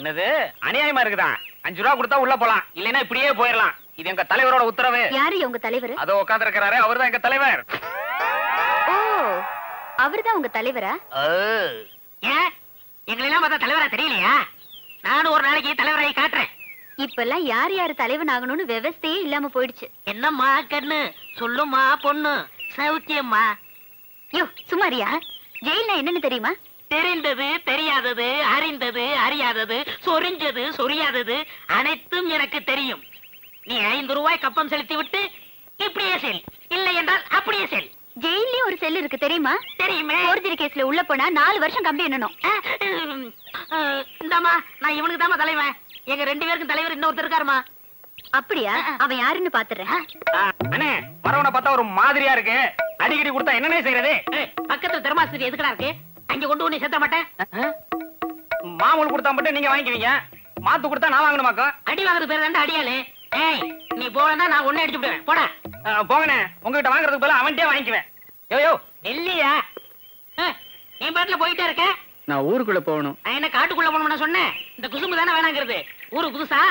என்னது அநியாயமா இருக்குதான்? 5 ரூபா கொடுத்தா உள்ள போலாம், இல்லைன்னா இப்படியே போயிடலாம். இது எங்க தலைவரோட உத்தரவு. யாரு உங்க தலைவர்? அதோ உட்கார்ந்து இருக்கிறாரு, அவர்தான் எங்க தலைவர். ஓ, அவர்தான் உங்க தலைவரா? ஏன் எங்களெல்லாம் பார்த்தா தலைவரா தெரியலையா? நானும் ஒரு நாளைக்கு தலைவராയി காட்டுறேன். இப்பெல்லாம் யார் யாரு தலைவன் ஆகணும்னு விவசாயே இல்லாம போயிடுச்சு. என்னம்மா கண்ணு சொல்லுமா பொண்ணு, சௌக்கியம்மா? யோ சுமாரியா, ஜெயில்னா என்னன்னு தெரியுமா? தெரிந்தது தெரியாதது, அறிந்தது அறியாதது, சொரிஞ்சது சொரியாதது அனைத்தும் எனக்கு தெரியும். நீ 5 ரூபாய் கப்பம் செலுத்தி விட்டு இப்படியே செல், இல்லை என்றால் அப்படியே செல். ஜெயில்லயும் ஒரு செல் இருக்கு தெரியுமா? தெரியுமே. போர்ஜரி கேஸ்ல உள்ள போனா 4 வருஷம் கம்பி எண்ணணும். இந்தாமா, நான் இவனுக்கு தாமா தலைவன். எங்க 2 பேருக்கும் தலைவர் இன்னொருத்தர் இருக்காருமா. அப்படியா? அவன் யாருன்னு பாத்துறேன். அண்ணே, வரவனை பார்த்தா ஒரு மாதிரியா இருக்கு. அடிக்கடி கொடுத்தா என்னன்னே செய்யறது? பக்கத்துல தெர்மாஸ்டர் எதுக்கடா இருக்கு? அங்க கொண்டு வந்து சேர்த்த மாட்டேன். மாமூல் கொடுத்தா மட்டும் நீங்க வாங்கிக்குவீங்க, மாத்து கொடுத்தா நான் வாங்கணுமாக்கா? அடி வாங்குறது பேர் தாண்டா அடியாளு. ஏய், நீ போலன்னா நான் ஒண்ணு அடிச்சு விடுவேன். போடா. போங்கண்ணே, உங்ககிட்ட வாங்குறதுக்கு பதிலா அவன்கிட்டயே வாங்கிக்குவேன். யோ இல்லையா? நீ பாட்டுல போயிட்டே இருக்க. நான் ஊருக்குள்ள போகணும். நான் என்ன காட்டுக்குள்ள போகணும்னு சொன்னேன்? இந்த குசும்பு தானே வேணாங்கிறது. ஊரு புதுசா?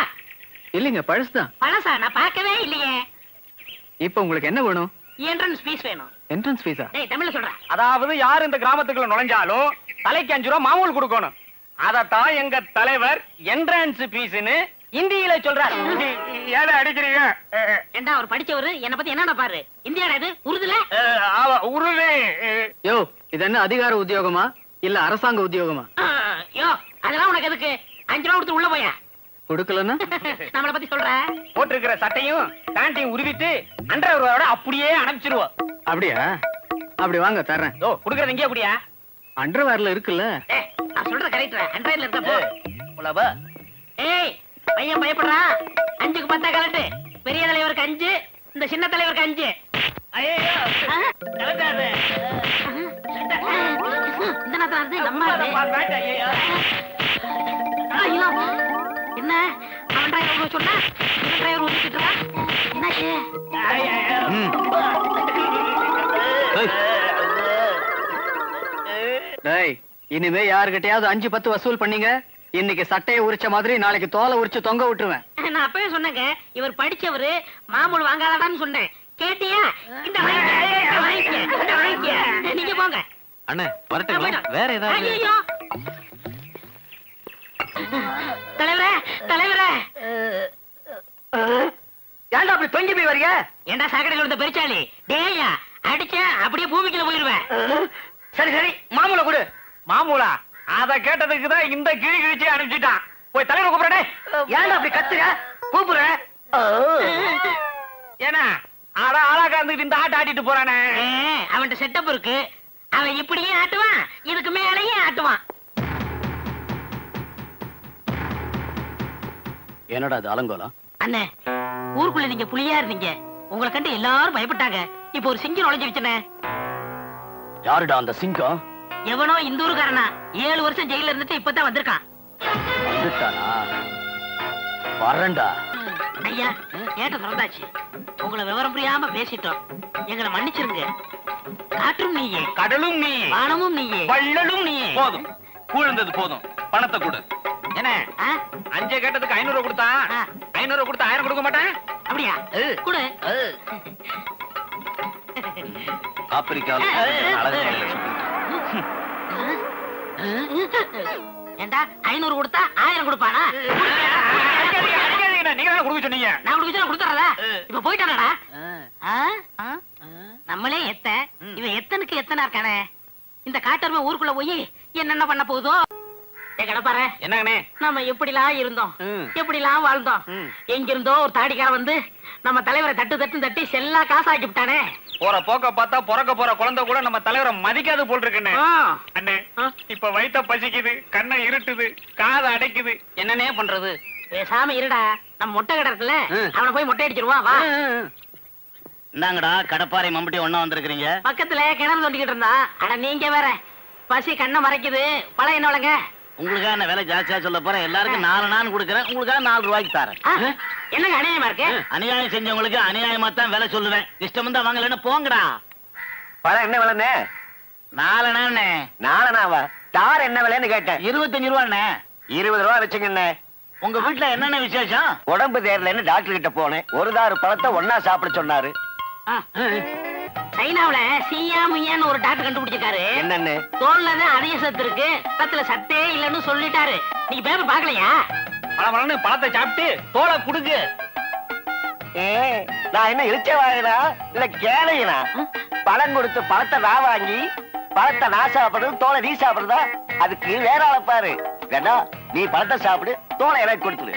இல்லைங்க, பழசுதான். பழசா? நான் பார்க்கவே இல்லையே. இப்ப உங்களுக்கு என்ன வேணும்? என்ட்ரன்ஸ் ஃபீஸ் வேணும். என்ட்ரன்ஸ் ஃபீஸா? டேய், தமிழ்ல சொல்றேன். அதாவது யாரு இந்த கிராமத்துக்குள்ள நுழைஞ்சாலும் தலைக்கு 5 ரூபா மாமூல் கொடுக்கணும். அதத்தான் எங்க தலைவர் என்ட்ரன்ஸ் ஃபீஸ்னு இந்தியில சொல்றாரு. ஏழை அடிக்கிறீங்க? ஏண்டா, அவர் படிச்சவரு என்ன பத்தி என்னடா பாரு. இந்தியாடா இது? உருதுல உருது. யோ, இது என்ன அதிகார உத்தியோகமா இல்ல அரசாங்க உத்தியோகமா? யோ, அதெல்லாம் உனக்கு எதுக்கு? 5 ரூபா கொடுத்து உள்ள போயா. கொடுக்கலன்னா நம்மள பத்தி சொல்ற? போட்டிருக்கிற சட்டையும் பேண்டையும் உருவிட்டு அண்டர் ரூபாயோட அப்படியே அனுப்பிச்சிருவோம். அப்படியா? அப்படி வாங்க, தர்றேன். ஓ, குடுக்கறது இங்கே அப்படியா? அண்டர்வேர்ல இருக்குல்ல. நான் சொல்ற கரெக்டா? அண்டர்ல இருக்க போ. உலவா. ஏய், பையன் பயப்படுறான். 5க்கு 10 கலட்டு. பெரிய தலைவருக்கு 5, இந்த சின்ன தலைவருக்கு 5. ஐயோ, கலட்டாது. இந்த நேரத்துல இருந்து நம்ம ஐயோ, என்ன அவன் டிரைவர் சொன்னா இவன் டிரைவர் ஊத்திட்டு இருக்கான். என்னாச்சு? டேய், இனிமே யாருகிட்டயாவது 5-10 வசூல் பண்ணீங்க, இன்னைக்கு சட்டையை உரிச்ச மாதிரி நாளைக்கு தோலை உரிச்சு தொங்க விட்டுருவேன். நான் அப்பவே சொன்னேங்க, இவர் படிச்சவரு, மாமூல் வாங்காதான்னு சொன்னேன். கேட்டியா? இந்த நீங்க போங்க. அண்ணே, வரட்டுங்களா? வேற ஏதாவது? ஐயோ, தலைவரே தலைவரே, ஏன்டா அப்படி தொங்கி போய் வரீங்க? ஏண்டா சாக்கடை கொடுத்த பெருச்சாளி? டேயா, அடிச்ச அப்படியே பூமிக்குள்ள போயிருவேன். சரி சரி, மாமூல கொடு. மாமூலா? அத கேட்டதுக்கு தான் இந்த கிழி கிழிச்சு அனுப்பிச்சிட்டான். போய் தலைவரை கூப்பிடடே. ஏன்டா அப்படி கத்துற? கூப்பிடுற. ஏன்னா ஆடா ஆளா காந்துட்டு இந்த ஆட்ட ஆட்டிட்டு போறானே. அவன்கிட்ட செட்டப் இருக்கு. அவன் இப்படியே ஆட்டுவான், இதுக்கு மேலேயே ஆட்டுவான். என்னடா அது அலங்கோலம்? அண்ணே, ஊருக்குள்ள நீங்க புலியா இருந்தீங்க, உங்களை கண்டு எல்லாரும் பயப்பட்டாங்க. இப்ப ஒரு சிங்கம் நுழைஞ்சிருச்சுனே. யாருடா அந்த சிங்கம்? எவனோ இந்த ஊருக்காரனா, 7 வருஷம் ஜெயில இருந்துட்டு இப்பதான் வந்திருக்கான். வந்துட்டானா? வரேன்டா. ஐயா, கேட்ட திறந்தாச்சு. உங்களை விவரம் புரியாம பேசிட்டோம், எங்களை மன்னிச்சிருங்க. காற்றும் நீயே, கடலும் நீ, வானமும் நீயே, வள்ளலும் நீ. போதும், கூழ்ந்தது போதும். பணத்தை கொடு. என்ன 5 கேட்டதுக்கு 500 ரூபாய் கொடுத்தா? 500 கொடுத்தா 1000 கொடுக்க மாட்டேன். அப்படியா? கொடு. ஏண்டா 500 கொடுத்தா 1000 கொடுப்பானா? நீங்க தானே கொடுக்க சொன்னீங்க. நான் கொடுக்க கொடுத்துறதா? இப்ப போயிட்டானடா. நம்மளே எத்த, இவன் எத்தனுக்கு எத்தனா இருக்கானே. இந்த காட்டருமை ஊருக்குள்ள போய் என்னென்ன பண்ண போகுதோ. கடப்பாரு என்னங்கண்ணே, நம்ம எப்படிலாம் இருந்தோம், எப்படிலாம் வாழ்ந்தோம். எங்கிருந்தோ ஒரு தாடிக்காரன் வந்து நம்ம தலைவரை தட்டு தட்டு தட்டி செல்லா காசாக்கி விட்டானே. போற போக்க பார்த்தா பிறக்க போற குழந்தை கூட நம்ம தலைவரை மதிக்காது போல் இருக்குன்னு. அண்ணே, இப்ப வயித்த பசிக்குது, கண்ணை இருட்டுது, காதை அடைக்குது. என்னன்னே பண்றது? பேசாம இருடா, நம்ம மொட்டை கடை இருக்குல்ல, அவனை போய் மொட்டை அடிச்சிருவான். வா. இந்தாங்கடா, கடப்பாறை மம்பட்டி ஒண்ணா வந்திருக்கீங்க. பக்கத்துல கிணறு தோண்டிக்கிட்டு இருந்தா. ஆனா நீங்க வேற, பசி கண்ணை மறைக்குது. பழம் என்ன வளங்க? உங்களுக்காக நான் விலை ஜாஸ்தியா சொல்ல போறேன். எல்லாருக்கும் 4 நான் கொடுக்குறேன், உங்களுக்காக 4 ரூபாய்க்கு தரேன். என்னங்க அநியாயமா இருக்கு? அநியாயம் செஞ்சவங்களுக்கு அநியாயமா தான் விலை சொல்லுவேன். இஷ்டம் தான் வாங்கலன்னு போங்கடா. பழம் என்ன விலைன்னு? 4 நானே. 4 நாவா? தார் என்ன விலைன்னு கேட்டேன். 25 ரூபாண்ணே. 20 ரூபா வச்சுங்கண்ணே. உங்க வீட்டுல என்னென்ன விசேஷம்? உடம்பு தேரலன்னு டாக்டர் கிட்ட போனேன். ஒரு தாறு பழத்தை ஒன்னா சாப்பிட சொன்னாரு. சைனாவுல சியா முய்யான்னு ஒரு டாக்டர் கண்டுபிடிச்சிருக்காரு. என்னன்னு? தோல்லதான் அதிக சத்து இருக்கு, பத்துல சத்தே இல்லன்னு சொல்லிட்டாரு. நீங்க பேப்பர் பாக்கலையா? பழமழன்னு பழத்தை சாப்பிட்டு தோலை குடுக்கு. நான் என்ன இழிச்ச வாங்கினா இல்ல கேளையினா? பழம் கொடுத்து பழத்தை நான் வாங்கி பழத்தை நான் சாப்பிடுறது, தோலை நீ சாப்பிடுறதா? அதுக்கு வேற ஆளை பாரு. வேண்டா, நீ பழத்தை சாப்பிடு, தோலை எனக்கு கொடுத்துரு.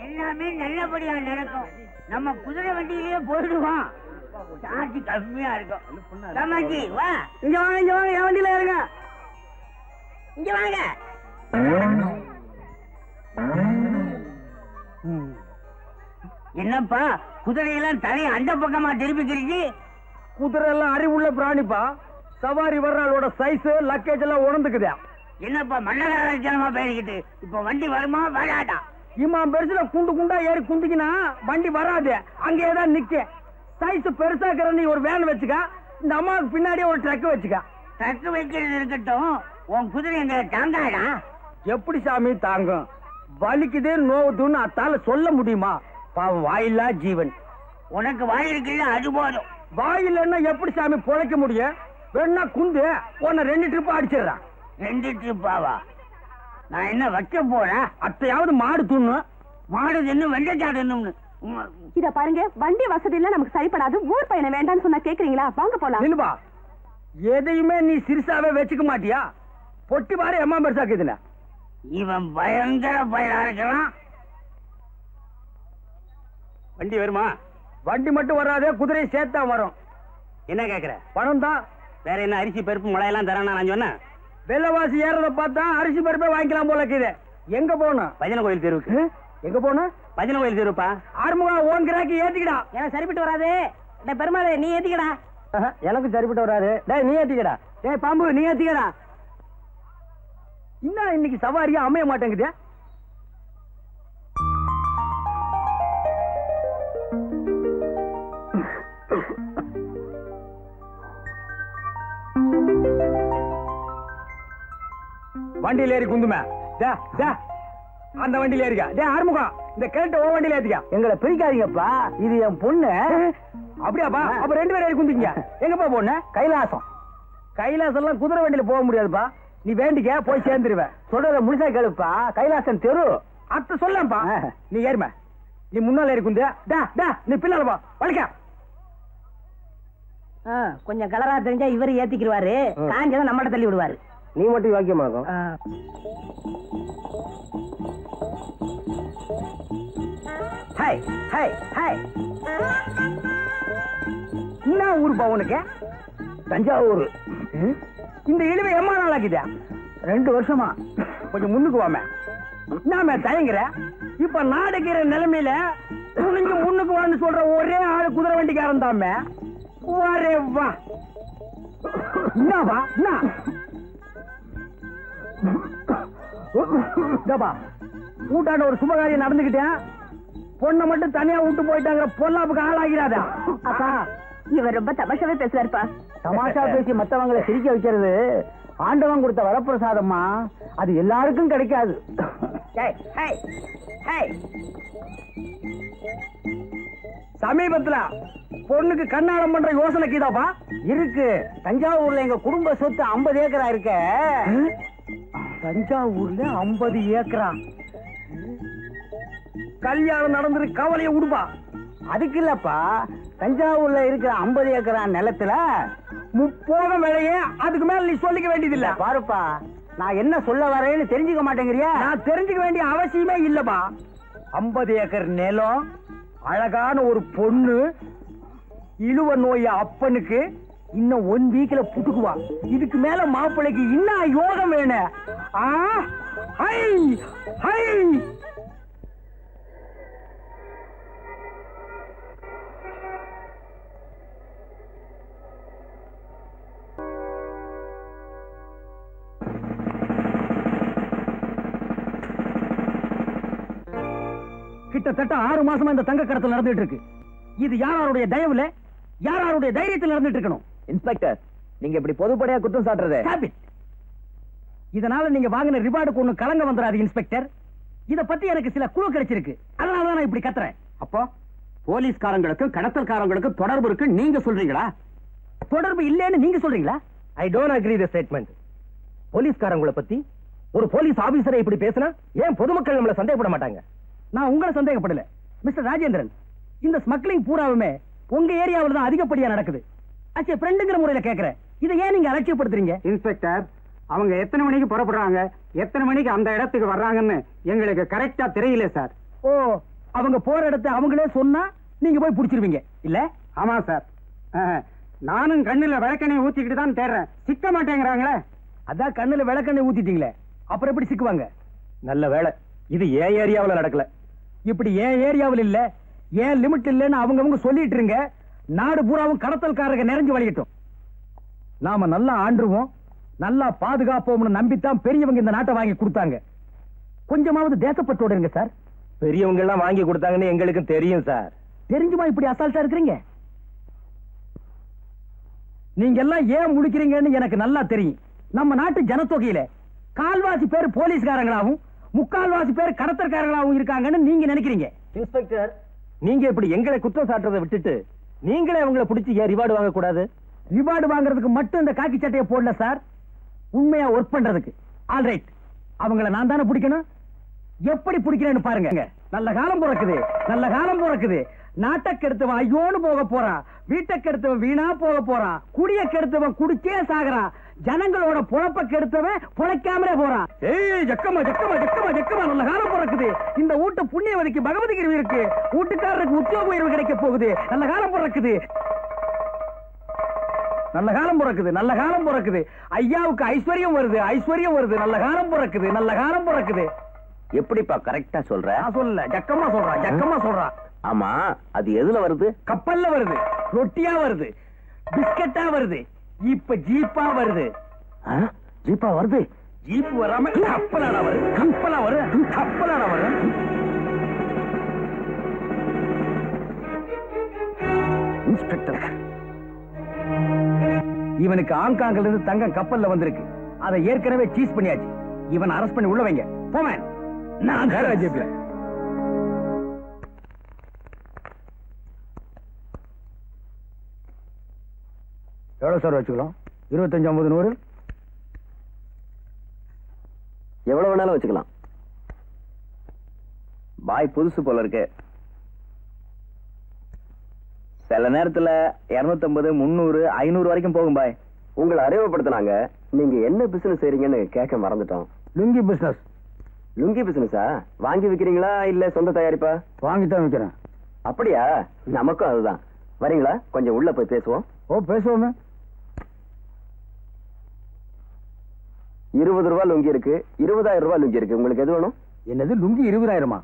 எல்லாமே நல்லபடியா நடக்கும். நம்ம குதிரை வண்டியிலேயே போயிடுவோம். சார்ஜ் கம்மியா இருக்கும். தமாஜி வா, இங்க வாங்க, இங்க வாங்க, என் வண்டியில இருங்க. இங்க வாங்க. என்னப்பா குதிரையெல்லாம் தலையை அந்த பக்கமா திருப்பிக்கிறீங்க? குதிரை எல்லாம் அறிவுள்ள பிராணிப்பா. சவாரி வர்றாளோட சைஸ் லக்கேஜ் எல்லாம் உணர்ந்துக்குதா. என்னப்பா மன்னகரமா பேசிக்கிட்டு இப்ப வண்டி வருமா வராதா? இம்மாம் பெருசுல குண்டு குண்டா ஏறி குந்திக்கினா வண்டி வராது, அங்கேயேதான் நிக்க. சைஸ் பெருசாக்கிற நீ ஒரு வேன் வச்சுக்க, இந்த அம்மாவுக்கு பின்னாடியே ஒரு ட்ரக் வச்சுக்க. ட்ரக் வைக்கிறது இருக்கட்டும், உன் குதிரை எங்களை தாங்காடா? எப்படி சாமி தாங்கும்? வலிக்குதே நோவுதுன்னு அத்தால சொல்ல முடியுமா? பாவம் வாயில்லா ஜீவன். உனக்கு வாய் இருக்குல்ல, அது போதும். வாயில்லைன்னா எப்படி சாமி பொழைக்க முடியும்? வேணா குந்து உன்னை 2 ட்ரிப் அடிச்சிடறான். 2 ட்ரிப்பாவா? நான் என்ன வைக்க போறேன்? அத்தையாவது மாடு துண்ணு. மாடு தின்னு வெண்டைக்காடு தின்னு. இத பாருங்க, வண்டி வசதி எல்லாம் நமக்கு சரிப்படாது. ஊர் பயணம் வேண்டாம்னு சொன்னா கேக்குறீங்களா? வாங்க போலாம். நில்லுபா, எதையுமே நீ சிறுசாவே வச்சுக்க மாட்டியா? பொட்டி பாரு எம்மா பெருசாக்குதுல. இவன் பயங்கர பயனா இருக்கிறான். வண்டி வருமா? வண்டி மட்டும் வராதே, குதிரை சேர்த்தா வரும். என்ன கேக்குற? பணம் தான். வேற என்ன அரிசி பருப்பு முளையெல்லாம் தரானா? நான் சொன்னேன் வெள்ளவாசி ஏறத பார்த்தா அரிசி பருப்பே வாங்கிக்கலாம் போல இருக்குது. எங்க போகணும்? பஜனை கோயில் தெருவுக்கு. எங்க போகணும்? பஜனை கோயில் தெருப்பா. ஆறுமுகா, ஓன் கிராக்கி ஏத்திக்கடா. எனக்கு சரிப்பட்டு வராது. பெருமாளே, நீ ஏத்திக்கடா. எனக்கு சரிப்பட்டு வராது. டேய் நீ ஏத்திக்கடா. டேய் பாம்பு, நீ ஏத்திக்கடா. இன்னும் இன்னைக்கு சவாரியா அமைய மாட்டேங்குது. வண்டியில ஏறி குந்துமே. அந்த வண்டியில ஏறிக்கா. ஆறுமுகம், இந்த கேட்ட ஓ வண்டியில ஏத்திக்கா. எங்களை பிரிக்காதீங்கப்பா, இது என் பொண்ணு. அப்படியாப்பா? அப்ப 2 பேரும் ஏறி குந்திங்க. எங்கப்பா பொண்ணு? கைலாசம். கைலாசம் எல்லாம் குதிரை வண்டியில போக முடியாதுப்பா. நீ வேண்டிக்க, போய் சேர்ந்துருவேன். சொல்றத முழுசா கேளுப்பா. கைலாசம் தெரு அத்த சொல்லப்பா. நீ ஏறும, நீ முன்னால ஏறி குந்து. நீ பின்னாலப்பா, வலிக்க. கொஞ்சம் கலரா தெரிஞ்சா இவரு ஏத்திக்கிடுவாரு, காஞ்சதான் நம்மகிட்ட தள்ளி விடுவாரு. நீ மட்டும் வாக்கியமாகும். Hi hi hi. என்ன ஊருப்பா உனக்கு? தஞ்சாவூர். இந்த இழிவை எம்மா நாள் ஆகிதா? 2 வருஷமா. கொஞ்சம் முன்னுக்கு வாமே. நாம தயங்குற. இப்ப நாடுகிற நிலைமையில துணிஞ்சு முன்னுக்கு வான்னு சொல்ற ஒரே ஆளு குதிரை வண்டிக்காரன் தாமே. வரே வா. என்னவா? என்ன கூட்டாண்ட ஒரு சுபகாரியம் நடந்துகிட்டேன். பொண்ணை மட்டும் தனியா விட்டு போயிட்டாங்க. பொல்லாப்புக்கு ஆளாகிறாதா? அப்பா, இவர் ரொம்ப தமாஷாவே பேசுறாருப்பா. தமாஷா பேசி மத்தவங்களை சிரிக்க வைக்கிறது ஆண்டவன் கொடுத்த வரப்பிரசாதம்மா. அது எல்லாருக்கும் கிடைக்காது. சமீபத்துல பொண்ணுக்கு கண்ணாடம் பண்ற யோசனை கீதாப்பா இருக்கு. தஞ்சாவூர்ல எங்க குடும்ப சொத்து 50 ஏக்கரா இருக்க. தஞ்சாவூர்ல 50 ஏக்கரா? கல்யாணம் நடந்துரு, கவலைய விடுப்பா. அதுக்கு இல்லப்பா, தஞ்சாவூர்ல இருக்கிற 50 ஏக்கரா நிலத்துல 30 விலையே. அதுக்கு மேல நீ சொல்லிக்க வேண்டியது இல்ல. பாருப்பா, நான் என்ன சொல்ல வரேன்னு தெரிஞ்சுக்க மாட்டேங்கிறியா? நான் தெரிஞ்சுக்க வேண்டிய அவசியமே இல்லப்பா. 50 ஏக்கர் நிலம், அழகான ஒரு பொண்ணு, இழுவ நோய அப்பனுக்கு இன்னும் 1 வீக்ல புட்டுக்குவா. இதுக்கு மேல மாப்பிள்ளைக்கு இன்னும் யோகம் வேணும். கிட்டத்தட்ட 6 மாசமா இந்த தங்க கடத்தல் நடந்துட்டு இருக்கு. இது யாருடைய தயவுல யார் யாருடைய தைரியத்தில் நடந்துட்டு இருக்கணும். இன்ஸ்பெக்டர், நீங்க இப்படி பொதுப்படையா குற்றம் சாட்டுறது. Stop it. இதனால நீங்க வாங்கின ரிவார்டுக்கு ஒண்ணு கலங்க வந்துடாது இன்ஸ்பெக்டர். இத பத்தி எனக்கு சில குழு கிடைச்சிருக்கு, அதனாலதான் நான் இப்படி கத்துறேன். அப்போ போலீஸ்காரங்களுக்கும் கடத்தல்காரங்களுக்கும் தொடர்பு இருக்கு நீங்க சொல்றீங்களா? தொடர்பு இல்லைன்னு நீங்க சொல்றீங்களா? I don't agree the statement. போலீஸ்காரங்களை பத்தி ஒரு போலீஸ் ஆபீசரை இப்படி பேசினா ஏன் பொதுமக்கள் நம்மள சந்தேகப்பட மாட்டாங்க? நான் உங்களை சந்தேகப்படல மிஸ்டர் ராஜேந்திரன். இந்த ஸ்மக்லிங் பூராவுமே உங்க ஏரியாவில் தான் அதிகப்படியா நடக்குது. அச்சே ஃப்ரெண்டுங்கிற முறையில கேக்குறேன், இதை ஏன் நீங்க அலட்சியப்படுத்துறீங்க? இன்ஸ்பெக்டர், அவங்க எத்தனை மணிக்கு புறப்படுறாங்க, எத்தனை மணிக்கு அந்த இடத்துக்கு வர்றாங்கன்னு எங்களுக்கு கரெக்டா தெரியல சார். ஓ, அவங்க போற இடத்தை அவங்களே சொன்னா நீங்க போய் புடிச்சிருவீங்க இல்ல? ஆமா சார். நானும் கண்ணுல விளக்கெண்ணெய் ஊத்திக்கிட்டு தான் தேடுறேன், சிக்க மாட்டேங்கிறாங்களே. அதான் கண்ணுல விளக்கெண்ணெய் ஊத்திட்டீங்களே, அப்புறம் எப்படி சிக்குவாங்க? நல்ல வேளை இது ஏன் ஏரியாவுல நடக்கல. இப்படி ஏன் ஏரியாவில் இல்ல, ஏன் லிமிட் இல்லன்னு அவங்கவங்க சொல்லிட்டு இருங்க. நாடு பூராவும் கடத்தல்காரங்க நிறைஞ்சு வழியட்டும். நாம நல்லா ஆண்டுருவோம், நல்லா பாதுகாப்போம்னு நம்பித்தான் பெரியவங்க இந்த நாட்டை வாங்கி கொடுத்தாங்க. கொஞ்சமாவது தேசப்பட்டோட இருங்க சார். பெரியவங்க எல்லாம் வாங்கி கொடுத்தாங்கன்னு எங்களுக்கு தெரியும் சார். தெரிஞ்சுமா இப்படி அசால்ட்டா இருக்கிறீங்க? நீங்க எல்லாம் ஏன் முழிக்கிறீங்கன்னு எனக்கு நல்லா தெரியும். நம்ம நாட்டு ஜனத்தொகையில கால்வாசி பேர் போலீஸ்காரங்களாவும் முக்கால்வாசி பேர் கடத்தற்காரங்களாவும் இருக்காங்கன்னு நீங்க நினைக்கிறீங்க. இன்ஸ்பெக்டர், நீங்க இப்படி எங்களை குற்றம் சாட்டுறதை விட்டுட்டு நீங்களே அவங்களை பிடிச்சி ஏன் ரிவார்டு வாங்க கூடாது? ரிவார்டு வாங்குறதுக்கு மட்டும் இந்த காக்கி சட்டையை போடல சார், உண்மையா ஒர்க் பண்றதுக்கு. ஆல்ரைட், அவங்கள நான் தானே பிடிக்கணும். எப்படி பிடிக்கிறேன்னு பாருங்க. நல்ல காலம் பிறக்குது, நல்ல காலம் பிறக்குது. நாட்டை கெடுத்தவன் ஐயோன்னு போக போறான், வீட்டை கெடுத்தவன் வீணா போக போறான், குடிய கெடுத்தவன் குடிச்சே சாகுறான், ஜனங்களோட பொழப்ப கெடுத்தவன் பொழைக்காமலே போறான். ஏய் ஜக்கமா ஜக்கமா ஜக்கமா ஜக்கமா, நல்ல காலம் பிறக்குது. இந்த வீட்டு புண்ணியவதிக்கு பகவதி கிருவி இருக்கு, வீட்டுக்காரருக்கு உத்தியோக உயர்வு கிடைக்க போகுது. நல்ல காலம் பிறக்குது, நல்ல காலம் பிறக்குது, நல்ல காலம் பிறக்குது. ஐயாவுக்கு ஐஸ்வர்யம் வருது, ஐஸ்வர்யம் வருது. நல்ல காலம் பிறக்குது, நல்ல காலம் பிறக்குது. எப்படிப்பா கரெக்டா சொல்ற? நான் சொல்லல, ஜக்கமா சொல்றான், ஜக்கமா சொல்றான். ஆமா, அது எதுல வருது? கப்பல்ல வருது, ரொட்டியா வருது, பிஸ்கட்டா வருது, இப்ப ஜீப்பா வருது. ஜீப்பா வருது? ஜீப் வராம கப்பலான வருது, கப்பலா வரும், கப்பலான வரும். இன்ஸ்பெக்டர், இவனுக்கு ஹாங்காங்ல இருந்து தங்கம் கப்பல்ல வந்திருக்கு. அதை ஏற்கனவே சீஸ் பண்ணியாச்சு. இவன் அரெஸ்ட் பண்ணி உள்ள வைங்க. போமேன், நான் ஜீப்ல. எவ்வளவு சார் வச்சுக்கலாம்? 25, 50, 100. எவ்வளவு வேணாலும் வச்சுக்கலாம். பாய் புதுசு போல இருக்கு. சில நேரத்துல 250, 300, 500 வரைக்கும் போகும் பாய். உங்களை அறிமுகப்படுத்தினாங்க. நீங்க என்ன பிசினஸ் செய்றீங்கன்னு கேட்க மறந்துட்டோம். லுங்கி பிசினஸ். லுங்கி பிசினஸா? வாங்கி விக்கிறீங்களா இல்ல சொந்த தயாரிப்பா? வாங்கித்தான் விற்கிறேன். அப்படியா? நமக்கும் அதுதான். வரீங்களா? கொஞ்சம் உள்ள போய் பேசுவோம். ஓ, பேசுவோமே. 20 ரூபாய் லுங்கி இருக்கு, 20,000 ரூபாய் லுங்கி இருக்கு. உங்களுக்கு எது வேணும்? என்னது லுங்கி 20,000?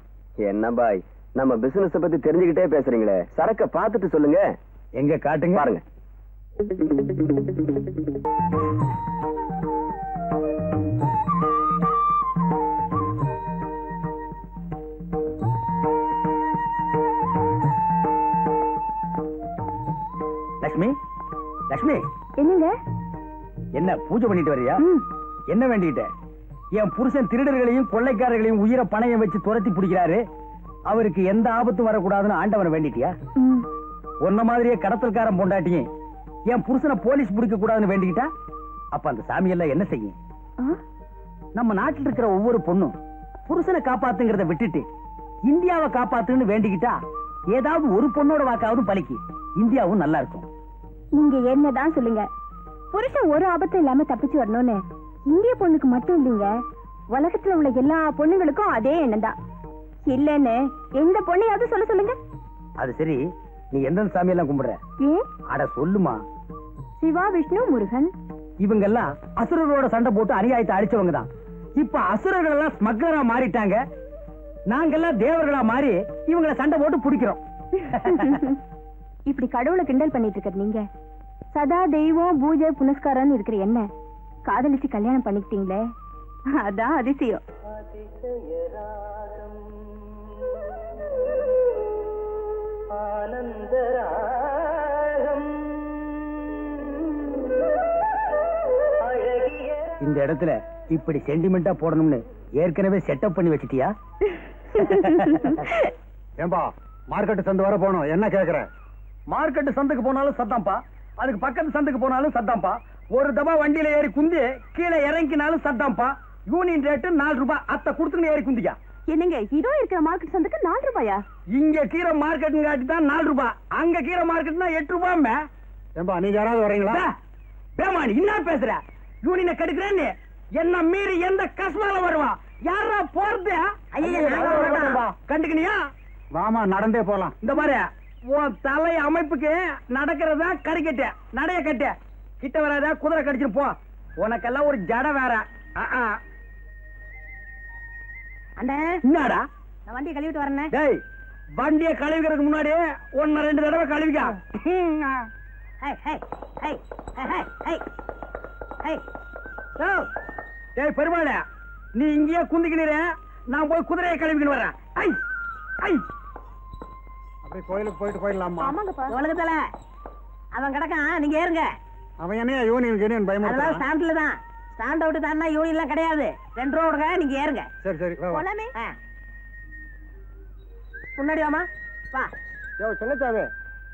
என்ன பாய், நம்ம பிசினஸ் பத்தி தெரிஞ்சுக்கிட்டே பேசுறீங்களே, சரக்க பார்த்துட்டு சொல்லுங்க. எங்க காட்டுங்க, பாருங்க. லட்சுமி, லட்சுமி. என்னங்க? என்ன பூஜை பண்ணிட்டு வரியா? என்ன வேண்டிக்கிட்ட? என் புருஷன் திருடர்களையும் கொள்ளைக்காரர்களையும் உயிரை பணையம் வச்சு துரத்தி பிடிக்கிறாரு, அவருக்கு எந்த ஆபத்தும் வரக்கூடாதுன்னு ஆண்டவனை வேண்டிட்டியா? உன்ன மாதிரியே கடத்தல்காரன் பொண்டாட்டியும் என் புருஷனை போலீஸ் பிடிக்க கூடாதுன்னு வேண்டிக்கிட்டா அப்ப அந்த சாமி எல்லாம் என்ன செய்யும்? நம்ம நாட்டில் இருக்கிற ஒவ்வொரு பொண்ணும் புருஷனை காப்பாத்துங்கிறத விட்டுட்டு இந்தியாவை காப்பாத்துன்னு வேண்டிக்கிட்டா ஏதாவது ஒரு பொண்ணோட வாக்காவது பலிக்கு, இந்தியாவும் நல்லா இருக்கும். நீங்க என்னதான் சொல்லுங்க, புருஷன் ஒரு ஆபத்தும் இல்லாம தப்பிச்சு வரணும்னு இந்திய பொண்ணுக்கு மட்டும் இல்லைங்க, உலகத்துல உள்ள எல்லா பொண்ணுங்களுக்கும் அதே எண்ணம் தான். இல்லன்னு எந்த பொண்ணையாவது சொல்ல சொல்லுங்க. அது சரி, நீ எந்த சாமியெல்லாம் கும்பிடுற? ஏன்? அட சொல்லுமா. சிவா, விஷ்ணு, முருகன். இவங்க எல்லாம் அசுரர்களோட சண்டை போட்டு அநியாயத்தை அழிச்சவங்க தான். இப்ப அசுரர்கள் எல்லாம் ஸ்மக்லரா மாறிட்டாங்க, நாங்கெல்லாம் தேவர்களா மாறி இவங்கள சண்டை போட்டு பிடிக்கிறோம். இப்படி கடவுளை கிண்டல் பண்ணிட்டு இருக்க நீங்க சதா தெய்வம் பூஜை புனஸ்காரம் இருக்கிற என்ன காதலிச்சு கல்யாணம் பண்ணிக்கிட்டீங்களே, அதான் அதிசயம். ஆனந்தராகம் இந்த இடத்துல இப்படி சென்டிமெண்டா போடணும்னு ஏற்கனவே செட்டப் பண்ணி வச்சிட்டியா? ஏம்பா மார்க்கெட் சந்தை வர போனோம், என்ன கேக்குற? மார்க்கெட் சந்தைக்கு போனாலும் சத்தாம்பா, அதுக்கு பக்கத்து சந்தைக்கு போனாலும் சத்தாம்பா, ஒரு தபா வண்டியில ஏறி குந்தி கீழே இறங்கினாலும் சத்தாம்பா. யூனியன் ரேட்டு 4 ரூபாய், அத்தை கொடுத்துன்னு ஏறி குந்தியா. என்னங்க இதோ இருக்கிற மார்க்கெட் சந்தைக்கு 4 ரூபாயா? இங்க கீரை மார்க்கெட் காட்டி தான் 4 ரூபாய், அங்க கீரை மார்க்கெட்னா 8 ரூபாய். ஏம்பா நீங்க யாராவது வரீங்களா? பேமானி என்ன பேசுற? யூனியனை கெடுக்கிறேன்னு என்ன மீறி எந்த கஸ்மால வருவா? யாரா போறது? கண்டுக்கணியா? வாமா நடந்தே போலாம். இந்த மாதிரி உன் தலை அமைப்புக்கு நடக்கிறதா கறிக்கட்ட நடைய கட்ட கிட்ட வராத, குதிரை கடிச்சிட்டு போ. உனக்கெல்லாம் ஒரு ஜட வேற. அண்ணே என்னடா நான் வண்டியை கழுவிட்டு வரேன். டேய், வண்டியை கழுவிக்கிறதுக்கு முன்னாடி 1-2 தடவை கழுவிக்க. டேய் பெருமாளே, நீ இங்கேயே குந்திக்கினீர, நான் போய் குதிரையை கழுவிக்கின்னு வரேன். ஐ ஐ அப்படியே கோயிலுக்கு போயிட்டு போயிடலாமா? ஆமாங்கப்பா. உலகத்துல அவன் கிடக்கான், நீங்க ஏறுங்க. அவன் என்ன யூனியன் பயமா? அதெல்லாம் ஸ்டாண்ட்ல தான். ஸ்டாண்ட் அவுட் தானா, யூனியன்லாம் கிடையாது. 2 ரூபா விடுங்க, நீங்க ஏறுங்க. சரி சரி வா, வா. போலாமே. முன்னாடி வாமா, வா. யோ சின்னச்சாமி,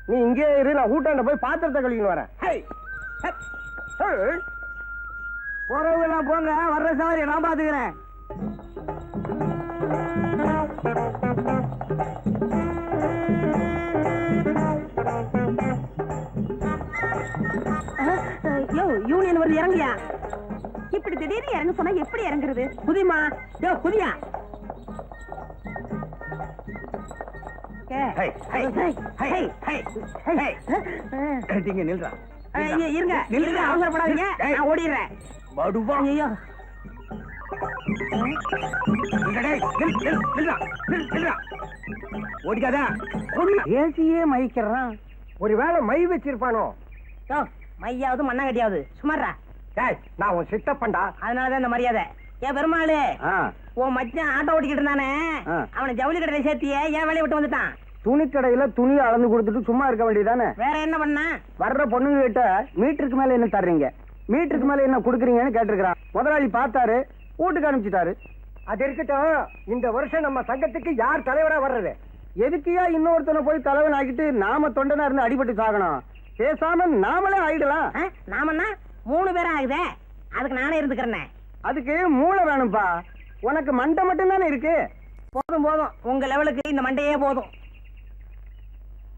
நீ இங்கே இரு, நான் ஊட்டாண்ட போய் பாத்திரத்தை கழுவின்னு வரேன். போறவங்க நான் போங்க, வர்ற சவாரி நான் பாத்துக்கிறேன். யோ யூனியன் வருது, இறங்கியா. இப்படி திடீர்னு இறங்க சொன்னா எப்படி இறங்குறது? குதிமா, யோ குதியா. நீங்க நில்றா. இருங்க இருங்க, அவசரப்படாதீங்க, நான் ஓடிடுறேன். மடுவா. ஐயோ ஓடிக்காத. ஏசியே மயிக்கிறான். ஒருவேளை மை வச்சிருப்பானோ? யோ மையாவது மண்ணாங்கட்டியாவது சுமாரா. டேய், நான் உன் சித்தப்பண்டா. அதனாலதான் இந்த மரியாதை. ஏன் பெருமாளு, உன் மச்சான் ஆட்டோ ஓட்டிக்கிட்டு இருந்தானே, ஆ. அவனை ஜவுளி கடையில சேர்த்தியே ஏன் வேலையை விட்டு வந்துட்டான்? துணி கடையில துணி அளந்து கொடுத்துட்டு சும்மா இருக்க வேண்டியதானே? வேற என்ன பண்ணா? வர்ற பொண்ணுங்க கிட்ட மீட்டருக்கு மேல என்ன தர்றீங்க, மீட்டருக்கு மேல என்ன குடுக்குறீங்கன்னு கேட்டிருக்கிறான். முதலாளி பார்த்தாரு, வீட்டுக்கு அனுப்பிச்சிட்டாரு. அது இருக்கட்டும், இந்த வருஷம் நம்ம சங்கத்துக்கு யார் தலைவரா வர்றது? எதுக்கியா இன்னொருத்தனை போய் தலைவன் ஆக்கிட்டு நாம தொண்டனா இருந்து அடிபட்டு சாகணும்? பேசாம நாமளே ஆயிடலாம். நாமன்னா 3 பேரும் ஆகுதே, அதுக்கு நானே இருந்துக்கிறேன். அதுக்கு மூளை வேணும்பா, உனக்கு மண்டை மட்டும் தானே இருக்கு. போதும் போதும், உங்க லெவலுக்கு இந்த மண்டையே போதும்.